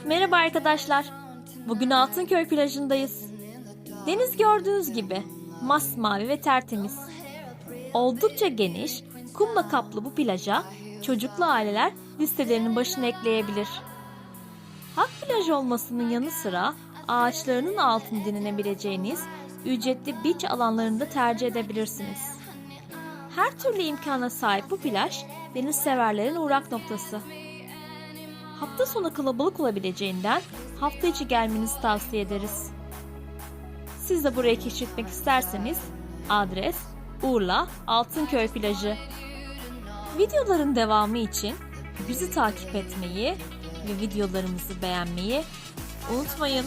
Merhaba arkadaşlar. Bugün Altınköy plajındayız. Deniz gördüğünüz gibi masmavi ve tertemiz. Oldukça geniş, kumla kaplı bu plaja çocuklu aileler listelerinin başına ekleyebilir. Halk plajı olmasının yanı sıra ağaçlarının altında dinlenebileceğiniz ücretli beach alanlarını da tercih edebilirsiniz. Her türlü imkana sahip bu plaj deniz severlerin uğrak noktası. Hafta sonu kalabalık olabileceğinden hafta içi gelmenizi tavsiye ederiz. Siz de burayı keşfetmek isterseniz adres Urla Altınköy plajı. Videoların devamı için bizi takip etmeyi ve videolarımızı beğenmeyi unutmayın.